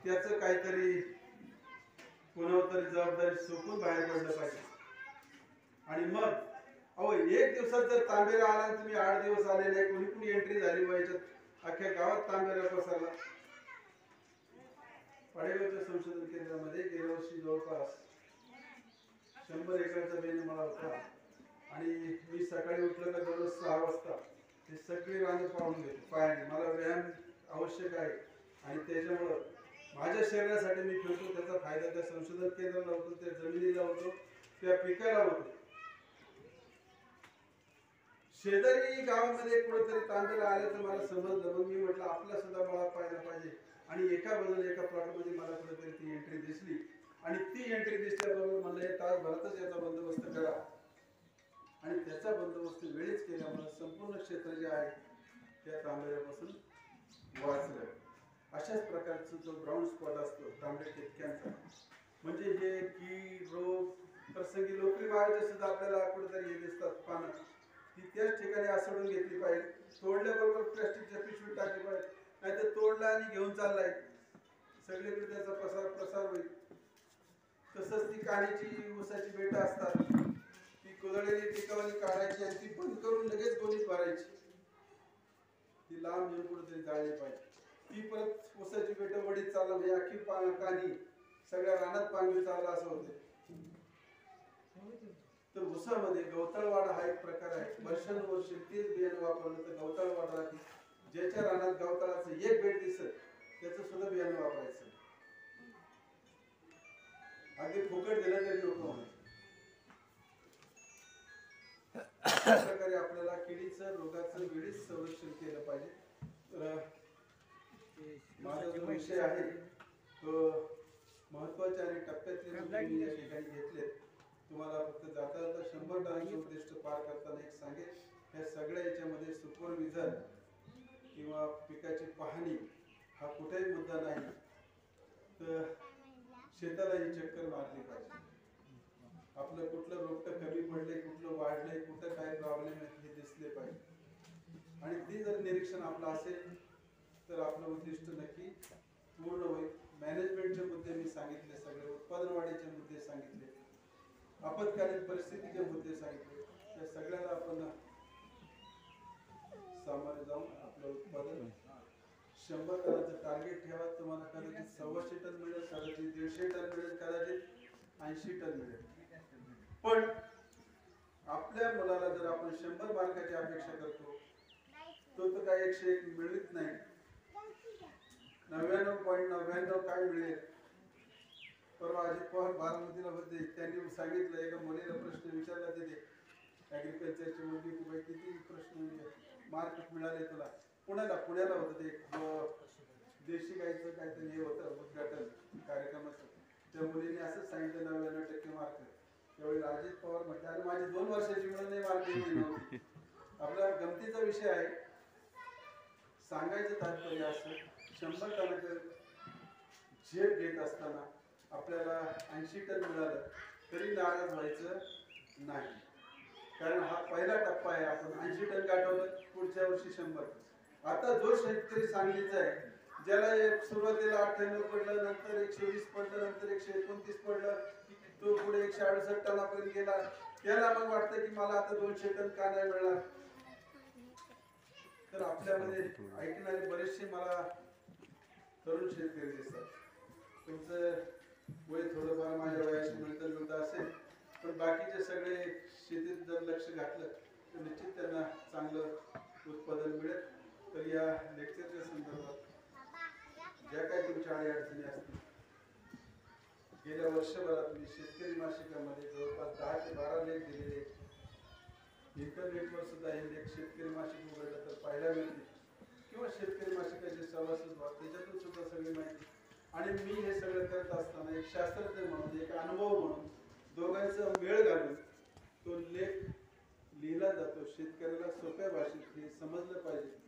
त्याचं काहीतरी कोणावर तरी जबाबदारी सोपून बाहेर पडलं पाहिजे. आणि मग अहो 1 दिवसात जर तांबेरा आला आणि तुम्ही 8 दिवस आले नाही, कोणी कोणी एंट्री झाली व्हायच्यात अख्ख्या गावात तांबेरा पसरला. पाडेगावच्या संशोधन केंद्रामध्ये गेल्या वर्षी जवळपास 100 एकरचा बेनमाळा होता. आणि मी सकाळी उठलं का दररोज 6 वाजता ते सगळी रानं पाहून घेतो पायाने. मला व्यायाम आवश्यक आहे आणि त्याच्यामुळं माझ्या शरीरासाठी मी फिरतो. त्याचा फायदा त्या संशोधन केंद्राला होतो, त्या जमिनीला होतो, त्या पिकाला होतो. शेजारी गावामध्ये कुठेतरी तांबेरा आले तर मला समजलं. मग मी म्हटलं आपला सुद्धा मला पाहायला पाहिजे. आणि एका बदल एका प्लॉटमध्ये मला कुठेतरी ती एंट्री दिसली आणि ती एंट्री दिसल्याबरोबर म्हणलं हे तासभरातच याचा बंदोबस्त करा. आणि त्याचा बंदोबस्त वेळीच केल्यामुळे संपूर्ण क्षेत्र जे आहे त्या तांबेऱ्यापासून वाचलं. अशाच प्रकारचा जो ब्राऊन स्पॉट असतो तांबड्या टिपक्यांचा, म्हणजे हे कीड रोग प्रसंगी लोकरी मारायचे सुद्धा आपल्याला कुठेतरी हे दिसतात पानं, ती त्याच ठिकाणी आसडून घेतली पाहिजे. तोडल्याबरोबर प्लॅस्टिकच्या पिशवीत टाकली पाहिजे, नाहीतर तोडला आणि घेऊन चाललाय सगळीकडे त्याचा प्रसार होईल. तसंच ती काळीची ऊसाची बेट असतात, ती कुदळलेली टिकावली काढायची आणि ती बंद करून लगेच गोणीत भरायची. ती लांब नेऊन कुठेतरी जाळली पाहिजे. ती परत ऊसाची बेट वडीत चालला म्हणजे अख्खी कानी सगळ्या रानात पांगवी चालला असं होते. तर ऊसामध्ये गवताळवाडा हा एक प्रकार आहे. वर्षानुवर्ष तेच बियाणं वापरलं तर गवताळवाडा राहते. ज्याच्या रानात गवताळाचं एक बेट दिसत त्याचं सुद्धा बियाणं वापरायचं. अगदी फुकट दिलं तरी नको म्हणत. अशा प्रकारे आपल्याला किडीचं रोगाचं वेळीच संरक्षण केलं पाहिजे. तर माझा जो विषय आहे तो महत्वाच्या आणि टप्प्यातले मुद्दे या ठिकाणी घेतलेत. तुम्हाला फक्त जाता जाता 100 टनांचे उद्दिष्ट पार करताना एक सांगेल, या सगळ्या याच्यामध्ये सुपरविजन किंवा पिकाची पाहणी हा कुठेही मुद्दा नाही. तर शेताला ही चक्कर मारली पाहिजे. आपलं कुठलं रोपटं कमी पडले, कुठलं वाढलंय, कुठं काय प्रॉब्लेम आहे हे दिसले पाहिजे. आणि ती जर निरीक्षण आपलं असेल तर आपलं उद्दिष्ट नक्की पूर्ण होईल. मॅनेजमेंटचे मुद्दे मी सांगितले, सगळे उत्पादन वाढीचे मुद्दे सांगितले, आपत्कालीन परिस्थितीचे मुद्दे सांगितले. या सगळ्याला आपण सामोरे जाऊन आपलं उत्पादन 100 टनाचं टार्गेट ठेवा. तुम्हाला कदाचित 125 टन मिळेल, कदाचित 150 टन मिळेल, कदाचित 80 टन मिळेल. पण आपल्या मुलाला जर आपण 100 मार्काची अपेक्षा करतो तो तर काय 101 मिळत नाही. 99.99 काय मिळेल. परवा अजित पवार बारामतीला होते, त्यांनी सांगितलं एका मुलीला प्रश्न विचारला तिथे ऍग्रिकल्चरची मुलगी की बाई किती प्रश्न मार्क मिळाले तुला. पुण्याला होतं ते देशी गाईचं काहीतरी हे होतं उद्घाटन कार्यक्रमाचं. त्या मुलीने असंच सांगितलं 99% मार्क. त्यावेळी अजित पवार म्हटलं अरे माझी 2 वर्षाची मुलं नाही मार्क घेतली नव्हती. आपला गमतीचा विषय आहे. सांगायचं तात्पर्य असं 100 टनाचं झेप घेत असताना आपल्याला 80 टन मिळालं तरी नाराज व्हायचं नाही. कारण हा पहिला टप्पा आहे. आपण 80 टन गाठवलं, पुढच्या वर्षी 100. आता जो शेतकरी सांगलीचा आहे ज्याला सुरुवातीला 98 पडलं, नंतर 120 पडलं, नंतर 129 पडलं, तो पुढे 168 टनापर्यंत गेला, त्याला मग वाटतं की मला आता 200 टन का नाही मिळणार. तर आपल्यामध्ये ऐकणारे बरेचसे मला तरुण शेतकरी दिसतात. तुमचं वय थोडंफार माझ्या वयाशी मिळतं असेल, पण बाकीचे सगळे शेतीत जर लक्ष घातलं तर निश्चित त्यांना चांगलं उत्पादन मिळेल. तर या लेक्चरच्या संदर्भात ज्या काही तुमच्या अडचणी असतील, गेल्या वर्षभरात मी शेतकरी मासिकामध्ये जवळपास 10 ते 12 लेख दिलेले. इंटरनेटवर सुद्धा हे लेख शेतकरी मासिक उघडलं तर पाहायला मिळते, किंवा शेतकरी मासिकाचे सभासद त्याच्यातून सुद्धा सगळी माहिती. आणि मी हे सगळं करत असताना एक शास्त्रज्ञ म्हणून, एक अनुभव म्हणून दोघांचा मेळ घालून तो लेख लिहिला जातो. शेतकऱ्याला सोप्या भाषेत हे समजलं पाहिजे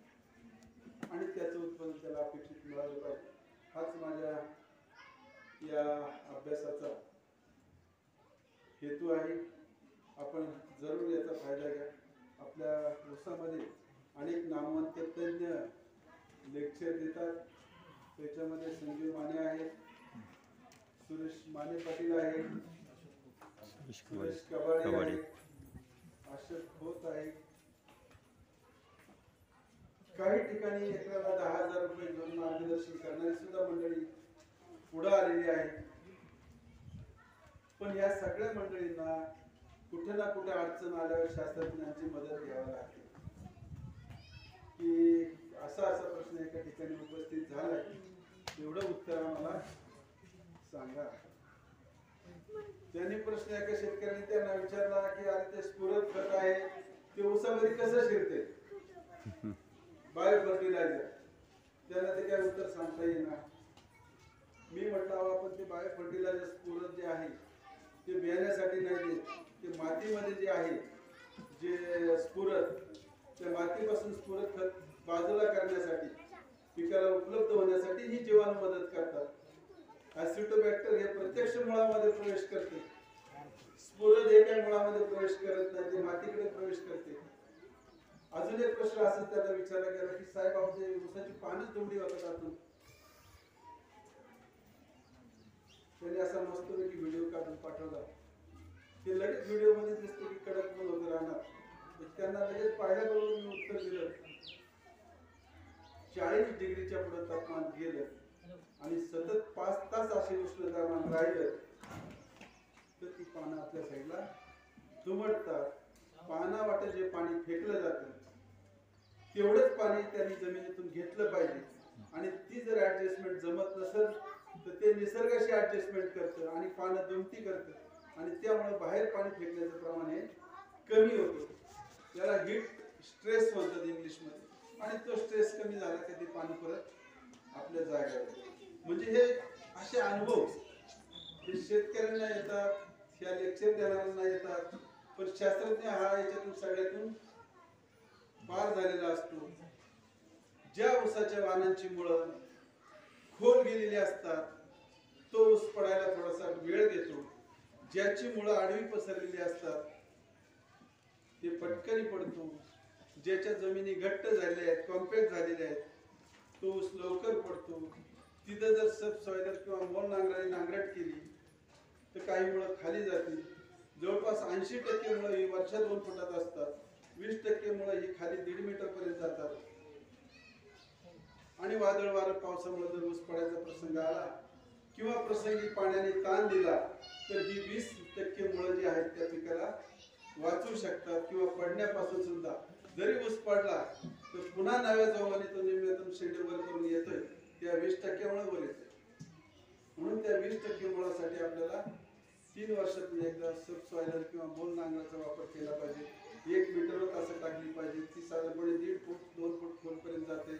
आणि त्याचं उत्पन्न त्याला अपेक्षित मिळालं पाहिजे. हाच माझ्या या अभ्यासाचा हेतू आहे. आपण जरूर याचा फायदा घ्या. आपल्या ऊसामध्ये अनेक नामवंत तज्ञ लेक्चर देतात. त्याच्यामध्ये संजीव माने आहेत, सुरेश माने पाटील आहेत, सुरेश कबाडे आहेत, अशोक खोत आहे. काही ठिकाणी एकराला 10,000 रुपये घेऊन मार्गदर्शन करणारी सुद्धा मंडळी पुढे आलेली आहे. पण या सगळ्या मंडळींना कुठे ना कुठे अडचण आल्यावर शास्त्रज्ञांची मदत घ्यावी लागते. की असा प्रश्न एका ठिकाणी उपस्थित झालाय, एवढं उत्तर आम्हाला सांगा. त्यांनी प्रश्न एका शेतकऱ्याने त्यांना विचारला की अरे ते स्फुरद खत आहे ते ऊसामध्ये कसं शिरते, बायो फर्टिलायझर. त्याला ते काय उत्तर सांगता येईना. मी म्हटलं आपण ते बायो फर्टिलायझर स्फुरद जे आहे ते बियाण्यासाठी नाही देत, ते मातीमध्ये जे आहे जे स्फुरद, त्या मातीपासून स्फुरद खत बाजूला करण्यासाठी, पिकाला उपलब्ध होण्यासाठी ही जीवाणू मदत करतात. ऍसिडोबॅक्टर हे प्रत्यक्ष मुळामध्ये प्रवेश करते. स्फुरद हे काही मुळामध्ये प्रवेश करत नाही, ते मातीकडे प्रवेश करते. अजून एक प्रश्न असं त्याला विचारला गेला की साहेब आमचे ऊसाची पानच दुमडी होतात आतून, त्याने असा मस्तपैकी व्हिडिओ काढून पाठवला. ते लगेच व्हिडिओ मध्ये दिसतो की कडक ऊन वगैरे राहणार. त्यांना लगेच पाहिल्याबरोबर मी उत्तर दिलं 40 डिग्रीच्या पुढे तापमान गेलं आणि सतत 5 तास असे उष्णतामान राहिलं तर ती पानं आपल्या साईडला दुमडतात. पाना वाटे जे पाणी फेकलं जातं तेवढंच पाणी त्यांनी जमिनीतून घेतलं पाहिजे. आणि ती जर ऍडजस्टमेंट जमत नसेल तर ते निसर्गाशी ऍडजस्टमेंट करतं आणि पानं दुमती करतं आणि त्यामुळे बाहेर पाणी फेकण्याचं प्रमाण हे कमी होतं. त्याला हीट स्ट्रेस म्हणतात इंग्लिशमध्ये. आणि तो स्ट्रेस कमी झाला की ते पाणी परत आपल्या जागेवर येतं. म्हणजे हे असे अनुभव हे शेतकऱ्यांना येतात, ह्या लेक्चर देणाऱ्यांना येतात, पण शास्त्रज्ञ हा याच्यातून सगळ्यातून पार झालेला असतो. ज्या ऊसाच्या वाणांची मुळं खोल गेलेली असतात तो ऊस पडायला थोडासा वेळ घेतो. ज्याची मुळं आडवी पसरलेली असतात ते पटकन पडतो. ज्याच्या जमिनी घट्ट झालेल्या आहेत, कॉम्पॅक्ट झालेल्या आहेत, तो ऊस लवकर पडतो. तिथं जर सब सॉइलर किंवा मोल नांगराने नांगरट केली तर काही मुळं खाली जातील. जवळपास 80% मुळं ही वर्षा 2 फुटात असतात. 20% मुळं ही खाली 1.5 मीटर पर्यंत जातात. आणि वादळ वारं पावसामुळे जर ऊस पडायचा प्रसंग आला किंवा प्रसंगी पाण्याने ताण दिला तर ही 20% मुळं जी आहेत त्या पिकाला वाचू शकतात किंवा पडण्यापासून सुद्धा. जरी ऊस पडला तर पुन्हा नव्या जोमाने तो निम्म्यातून शेंडे वर करून येतोय. त्या 20% मुळे वर येतोय. म्हणून त्या 20% मुळासाठी आपल्याला 3 वर्षातून एकदा सब सॉइलर किंवा मोल नांगराचा वापर केला पाहिजे. 1 मीटरवर तासं टाकली पाहिजे. ती साधारणपणे 1.5 फूट 2 फूट खोलपर्यंत जाते.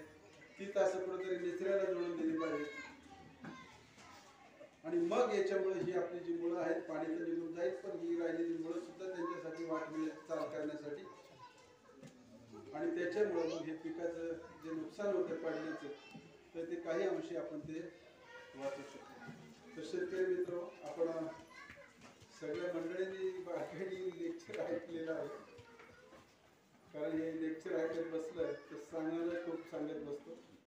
ती तासं कुठेतरी निचऱ्याला जोडून दिली पाहिजे. आणि मग याच्यामुळे ही आपली जी मुळं आहेत पाणी तर निघून जाईल, पण ही राहिलेली मुळं सुद्धा त्यांच्यासाठी वाट मिळेल चाल करण्यासाठी. आणि त्याच्यामुळे मग हे पिकाचं जे नुकसान होतं पडण्याचं तर ते काही अंशी आपण ते वाचू शकतो. तर शेतकरी मित्र, आपण सगळ्या मंडळींनी बारकाईने लेक्चर ऐकलेलं आहे. कारण हे लेक्चर ऐकत बसलं तर सांगायला खूप सांगत बसतो.